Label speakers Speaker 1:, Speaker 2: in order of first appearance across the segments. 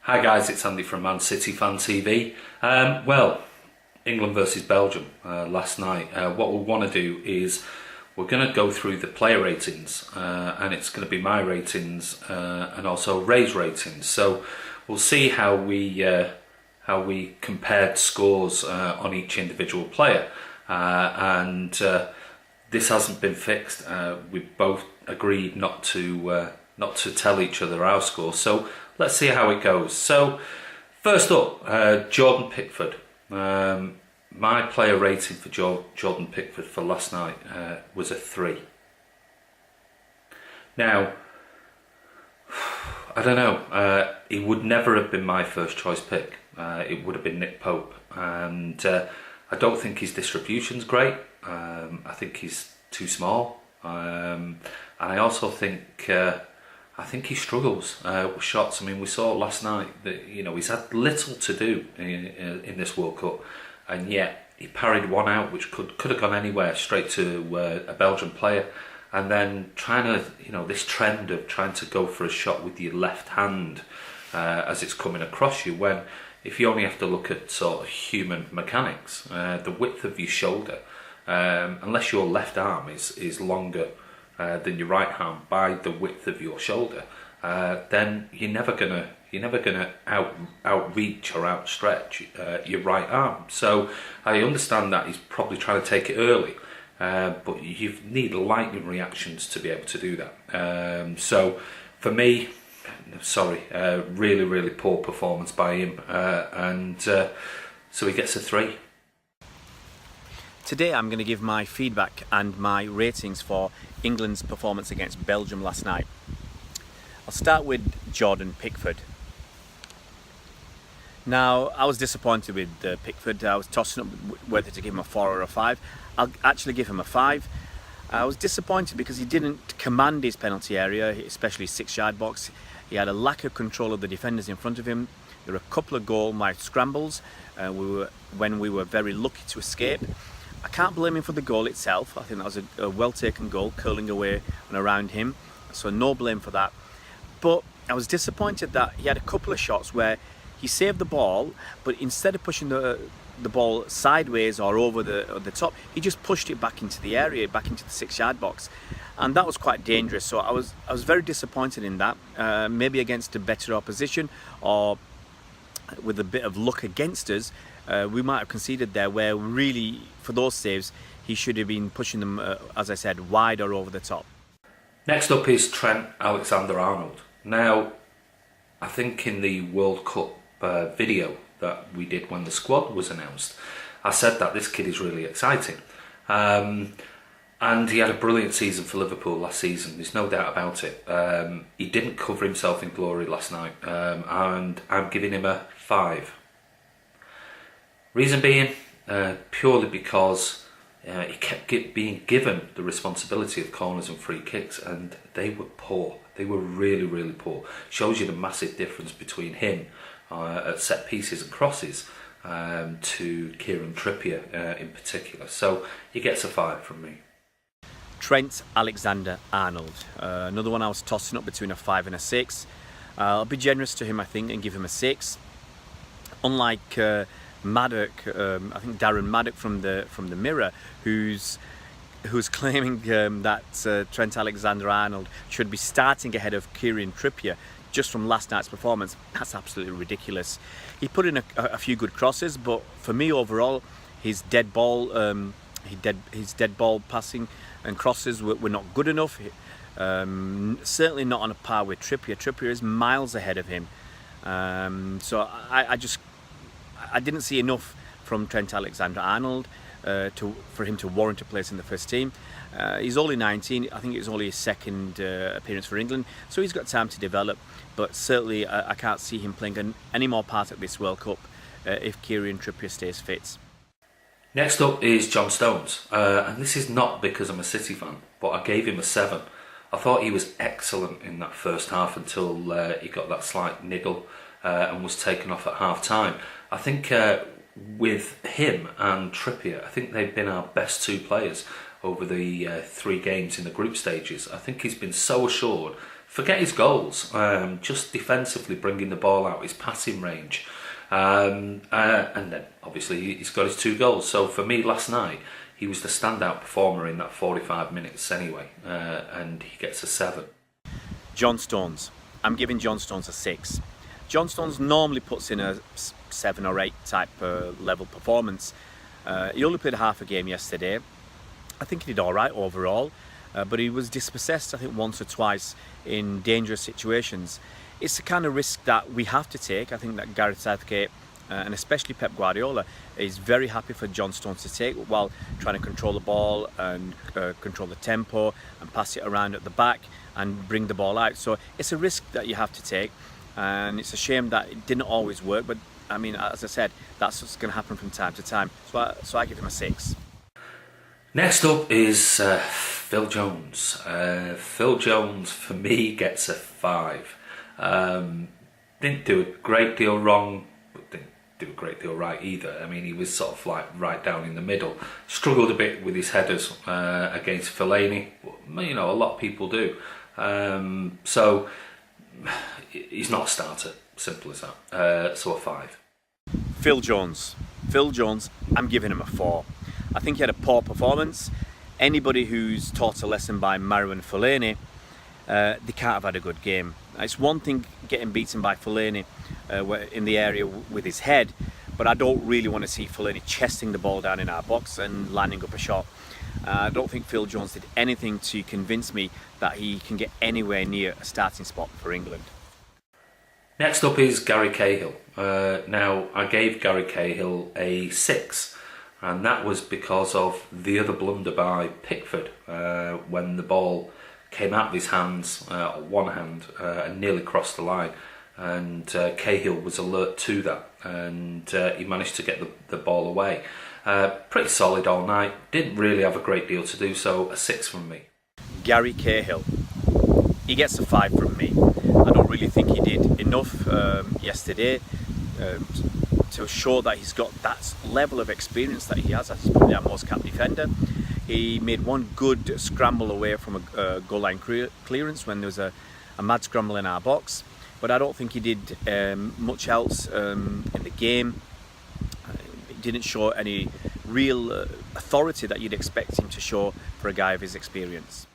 Speaker 1: Hi guys, it's Andy from mcfcfantv. Well, England versus Belgium last night. What we want to do is we're going to go through the player ratings, and it's going to be my ratings and also Ray's ratings. So we'll see how we compared scores on each individual player, and this hasn't been fixed. We both agreed not to tell each other our scores. So let's see how it goes. So first up, Jordan Pickford. My player rating for Jordan Pickford for last night was a 3. Now, I don't know, he would never have been my first choice pick. It would have been Nick Pope, and I don't think his distribution's great. I think he's too small, and I also think he struggles with shots. I mean, we saw last night that he's had little to do in this World Cup, and yet he parried one out which could have gone anywhere, straight to a Belgian player. And then this trend of trying to go for a shot with your left hand as it's coming across you, when if you only have to look at sort of human mechanics, the width of your shoulder, unless your left arm is longer than your right arm by the width of your shoulder, then you're never gonna outreach or outstretch your right arm. So I understand that he's probably trying to take it early, but you need lightning reactions to be able to do that. So for me, really poor performance by him, and so he gets a 3.
Speaker 2: Today I'm going to give my feedback and my ratings for England's performance against Belgium last night. I'll start with Jordan Pickford. Now, I was disappointed with Pickford. I was tossing up whether to give him a 4 or a 5. I'll actually give him a 5. I was disappointed because he didn't command his penalty area, especially 6-yard box. He had a lack of control of the defenders in front of him. There were a couple of goal-mouth scrambles when we were very lucky to escape. I can't blame him for the goal itself. I think that was a well-taken goal, curling away and around him, so no blame for that. But I was disappointed that he had a couple of shots where he saved the ball, but instead of pushing the ball sideways or over the top, he just pushed it back into the area, back into the 6-yard box, and that was quite dangerous. So I was very disappointed in that. Maybe against a better opposition, or with a bit of luck against us, we might have conceded there, where really for those saves he should have been pushing them, as I said, wide or over the top.
Speaker 1: Next up is Trent AlexanderArnold. Now, I think in the World Cup video that we did when the squad was announced, I said that this kid is really exciting, and he had a brilliant season for Liverpool last season, there's no doubt about it. He didn't cover himself in glory last night, and I'm giving him a 5. Reason being, purely because he kept being given the responsibility of corners and free kicks, and they were poor. They were really poor. Shows you the massive difference between him at set pieces and crosses to Kieran Trippier in particular. So he gets a 5 from me.
Speaker 2: Trent AlexanderArnold, another one I was tossing up between a 5 and a 6. I'll be generous to him, I think, and give him a 6. Unlike Maddock, I think Darren Maddock from the Mirror, who's claiming that Trent AlexanderArnold should be starting ahead of Kieran Trippier just from last night's performance. That's absolutely ridiculous. He put in a few good crosses, but for me overall, his dead ball passing and crosses were not good enough. Certainly not on a par with Trippier. Trippier is miles ahead of him. So I didn't see enough from Trent AlexanderArnold for him to warrant a place in the first team. He's only 19. I think it's only his second appearance for England, so he's got time to develop. But certainly I can't see him playing any more part at this World Cup if Kieran Trippier stays fit.
Speaker 1: Next up is John Stones, and this is not because I'm a City fan, but I gave him a 7. I thought he was excellent in that first half until he got that slight niggle and was taken off at half time. I think with him and Trippier, I think they've been our best 2 players over the 3 games in the group stages. I think he's been so assured forget his goals. Just defensively bringing the ball out, his passing range, and then obviously he's got his 2 goals. So for me last night, he was the standout performer in that 45 minutes anyway, and he gets a 7.
Speaker 2: John Stones. I'm giving John Stones a 6. John Stones normally puts in a 7 or 8 type level performance. He only played half a game yesterday. I think he did all right overall, but he was dispossessed, I think, once or twice in dangerous situations. It's the kind of risk that we have to take. I think that Gareth Southgate and especially Pep Guardiola is very happy for John Stones to take while trying to control the ball and control the tempo and pass it around at the back and bring the ball out. So it's a risk that you have to take, and it's a shame that it didn't always work, but I mean, as I said, that's what's going to happen from time to time. So I give him a 6.
Speaker 1: Next up is Phil Jones. Phil Jones, for me, gets a 5. Didn't do a great deal wrong, but didn't do a great deal right either. I mean, he was sort of like right down in the middle. Struggled a bit with his headers against Fellaini. You know, a lot of people do. So he's not a starter. Simple as that. So a 5.
Speaker 2: Phil Jones. I'm giving him a 4. I think he had a poor performance. Anybody who's taught a lesson by Marouane Fellaini, they can't have had a good game. It's one thing getting beaten by Fellaini in the area with his head, but I don't really want to see Fellaini chesting the ball down in our box and lining up a shot. I don't think Phil Jones did anything to convince me that he can get anywhere near a starting spot for England.
Speaker 1: Next up is Gary Cahill. Now, I gave Gary Cahill a 6, and that was because of the other blunder by Pickford when the ball came out of his hands, one hand, and nearly crossed the line. And Cahill was alert to that, and he managed to get the ball away. Pretty solid all night. Didn't really have a great deal to do, so a 6 from me.
Speaker 2: Gary Cahill. He gets a 5 from me. I don't really think he did enough yesterday to show that he's got that level of experience that he has. He's probably our most capped defender. He made one good scramble away from a goal line clearance when there was a mad scramble in our box, but I don't think he did much else in the game. He didn't show any real authority that you'd expect him to show for a guy of his experience.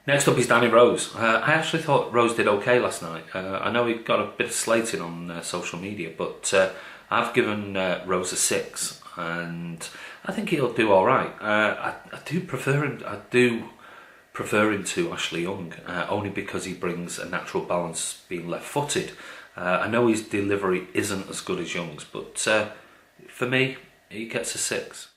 Speaker 1: Next up is Danny Rose. I actually thought Rose did okay last night. I know he got a bit of slating on social media, but I've given Rose a 6, and I think he'll do all right. I do prefer him. I do prefer him to Ashley Young, only because he brings a natural balance being left-footed. I know his delivery isn't as good as Young's, but for me, he gets a 6.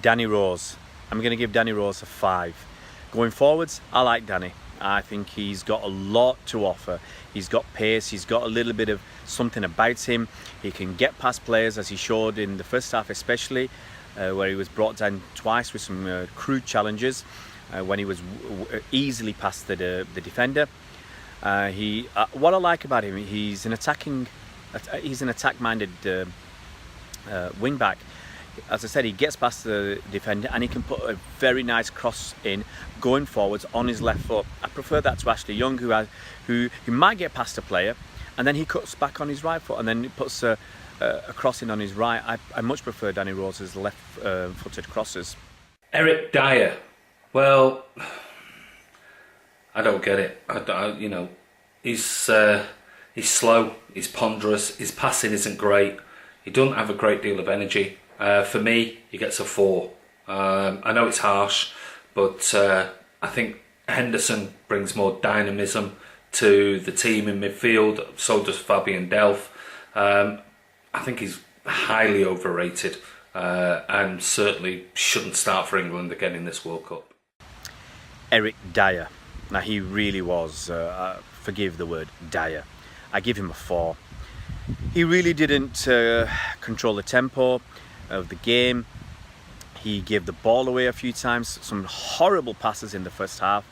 Speaker 2: Danny Rose. I'm going to give Danny Rose a 5. Going forwards, I like Danny. I think he's got a lot to offer. He's got pace, he's got a little bit of something about him. He can get past players, as he showed in the first half especially, where he was brought down twice with some crude challenges, when he was easily past the defender. What I like about him, he's an attack-minded wing back. As I said, he gets past the defender and he can put a very nice cross in going forwards on his left foot. I prefer that to Ashley Young, who might get past a player and then he cuts back on his right foot and then he puts a cross in on his right. I much prefer Danny Rose's left-footed crosses.
Speaker 1: Eric Dier. Well, I don't get it. He's slow, he's ponderous, his passing isn't great, he doesn't have a great deal of energy. For me, he gets a 4. I know it's harsh, but I think Henderson brings more dynamism to the team in midfield. So does Fabian Delph. I think he's highly overrated and certainly shouldn't start for England again in this World Cup.
Speaker 2: Eric Dier. Now, he really was, forgive the word, dire. I give him a 4. He really didn't control the tempo of the game. He gave the ball away a few times, some horrible passes in the first half,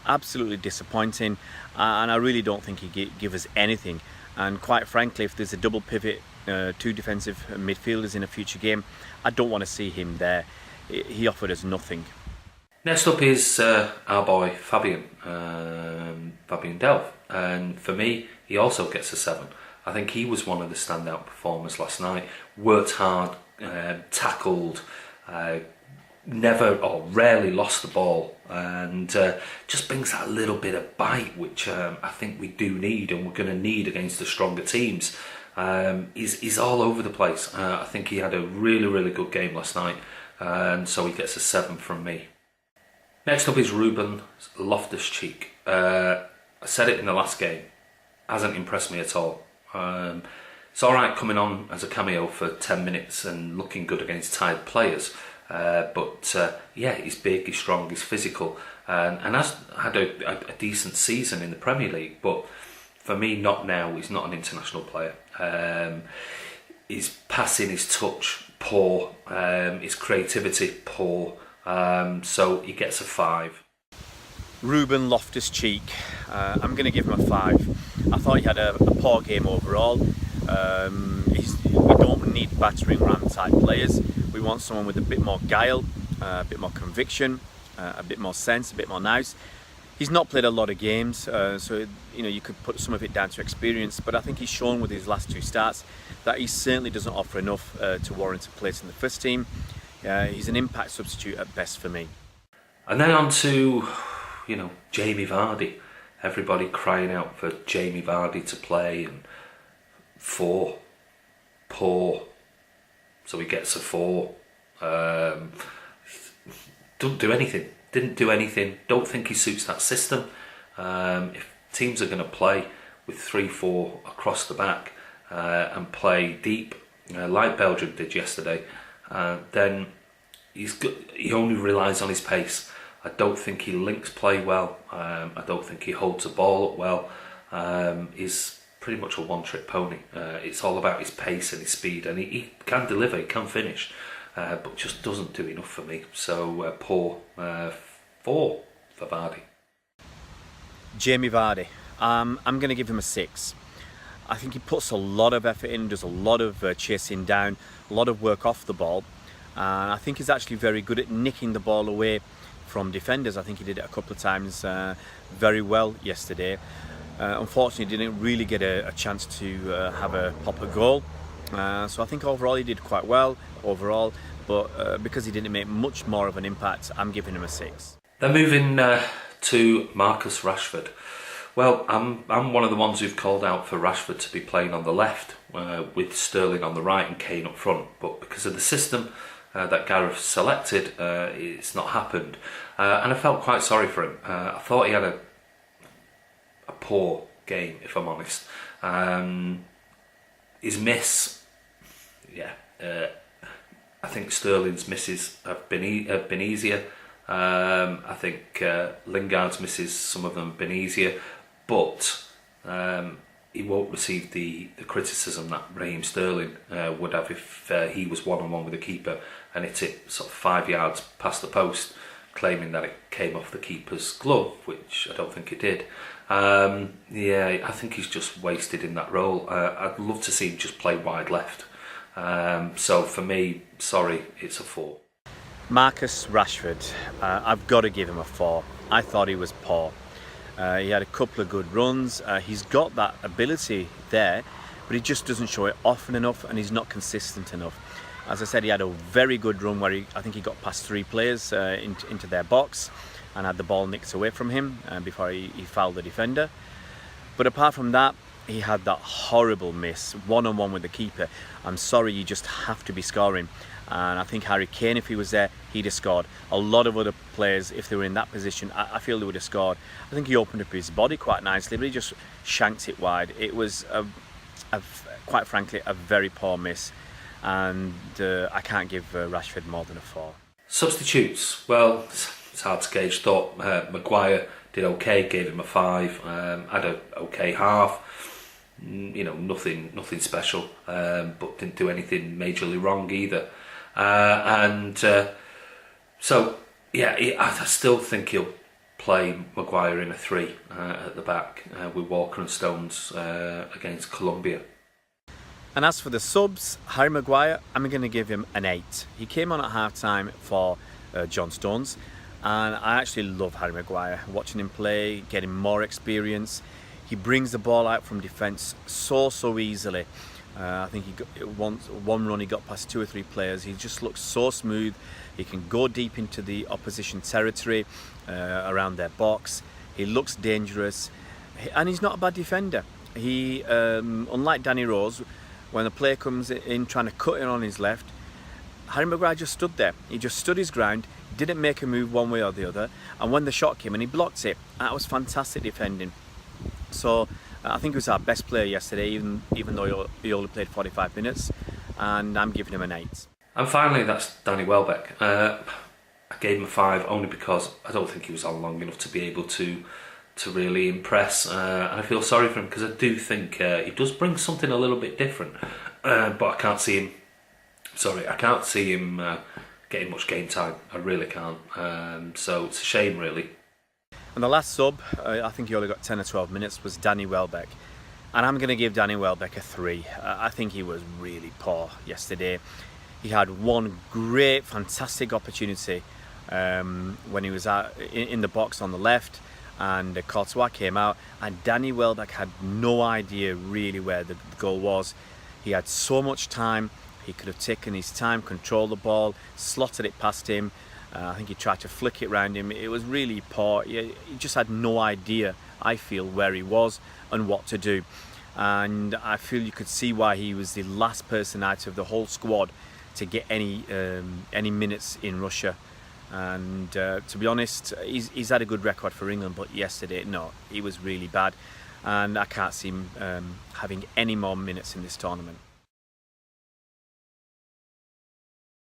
Speaker 2: absolutely disappointing, and I really don't think he give us anything. And quite frankly, if there's a double pivot, 2 defensive midfielders in a future game, I don't want to see him there. He offered us nothing.
Speaker 1: Next up is our boy Fabian Delph, and for me, he also gets a 7. I think he was one of the standout performers last night. Worked hard, tackled, never or rarely lost the ball, and just brings that little bit of bite, which I think we do need, and we're going to need against the stronger teams. He's all over the place. I think he had a really good game last night, and so he gets a 7 from me. Next up is RubenLoftusCheek. I said it in the last game. Hasn't impressed me at all. It's alright coming on as a cameo for 10 minutes and looking good against tired players. But he's big, he's strong, he's physical, and has had a decent season in the Premier League. But for me, not now. He's not an international player. His passing, his touch, poor. His creativity, poor. So he gets a 5.
Speaker 2: Ruben Loftus-Cheek, I'm going to give him a 5. I thought he had a poor game overall. We don't need battering ram type players. We want someone with a bit more guile, a bit more conviction, a bit more sense, a bit more nous. He's not played a lot of games, so you could put some of it down to experience, but I think he's shown with his last 2 starts that he certainly doesn't offer enough to warrant a place in the first team. He's an impact substitute at best for me.
Speaker 1: And then on to, Jamie Vardy. Everybody crying out for Jamie Vardy to play, and 4. Poor. So he gets a 4. Don't do anything. Didn't do anything. Don't think he suits that system. If teams are going to play with 3-4 across the back and play deep, like Belgium did yesterday, then he only relies on his pace. I don't think he links play well. I don't think he holds the ball up well. He's pretty much a one-trick pony. It's all about his pace and his speed, and he can deliver, he can finish, but just doesn't do enough for me. So poor. 4 for Vardy.
Speaker 2: Jamie Vardy, I'm going to give him a 6. I think he puts a lot of effort in, does a lot of chasing down, a lot of work off the ball, and I think he's actually very good at nicking the ball away from defenders. I think he did it a couple of times very well yesterday. Unfortunately, didn't really get a chance to have a proper goal. So I think overall he did quite well overall, but because he didn't make much more of an impact, I'm giving him a 6.
Speaker 1: Then moving to Marcus Rashford. Well, I'm one of the ones who've called out for Rashford to be playing on the left with Sterling on the right and Kane up front, but because of the system that Gareth selected, it's not happened, and I felt quite sorry for him. I thought he had a poor game, if I'm honest. His miss, I think Sterling's misses have been easier. I think Lingard's misses, some of them have been easier, but he won't receive the criticism that Raheem Sterling would have if he was one-on-one with the keeper and hit it sort of 5 yards past the post, claiming that it came off the keeper's glove, which I don't think it did. I think he's just wasted in that role. I'd love to see him just play wide left. So for me, sorry, it's a 4.
Speaker 2: Marcus Rashford, I've got to give him a 4. I thought he was poor. He had a couple of good runs. He's got that ability there, but he just doesn't show it often enough, and he's not consistent enough. As I said, he had a very good run where I think he got past 3 players into their box and had the ball nicked away from him before he fouled the defender. But apart from that, he had that horrible miss, one-on-one with the keeper. I'm sorry, you just have to be scoring. And I think Harry Kane, if he was there, he'd have scored. A lot of other players, if they were in that position, I feel they would have scored. I think he opened up his body quite nicely, but he just shanked it wide. It was, quite frankly, a very poor miss. And I can't give Rashford more than a 4.
Speaker 1: Substitutes. Well, it's hard to gauge. Thought Maguire did okay, gave him a 5. Had a okay half. Nothing special, but didn't do anything majorly wrong either. I still think he'll play Maguire in a 3 at the back with Walker and Stones against Colombia.
Speaker 2: And as for the subs, Harry Maguire, I'm going to give him an 8. He came on at half-time for John Stones. And I actually love Harry Maguire. Watching him play, getting more experience. He brings the ball out from defence so easily. I think he got one run, he got past 2 or 3 players. He just looks so smooth. He can go deep into the opposition territory, around their box. He looks dangerous, and he's not a bad defender. He, unlike Danny Rose, when the player comes in trying to cut in on his left, Harry Maguire just stood there. He just stood his ground, didn't make a move one way or the other, and when the shot came in, he blocked it. That was fantastic defending. So I think he was our best player yesterday, even though he only played 45 minutes, and I'm giving him an 8.
Speaker 1: And finally, that's Danny Welbeck. I gave him a 5 only because I don't think he was on long enough to be able to really impress. And I feel sorry for him because I do think he does bring something a little bit different, but I can't see him. I can't see him getting much game time. I really can't. So it's a shame, really.
Speaker 2: And the last sub, I think he only got 10 or 12 minutes, was Danny Welbeck. And I'm going to give Danny Welbeck a 3. I think he was really poor yesterday. He had one great, fantastic opportunity when he was in the box on the left, and Courtois came out, and Danny Welbeck had no idea really where the goal was. He had so much time. He could have taken his time, controlled the ball, slotted it past him. I think he tried to flick it round him. It was really poor. He just had no idea, I feel, where he was and what to do. And I feel you could see why he was the last person out of the whole squad to get any minutes in Russia. And to be honest, he's had a good record for England, but yesterday, no, he was really bad. And I can't see him having any more minutes in this tournament.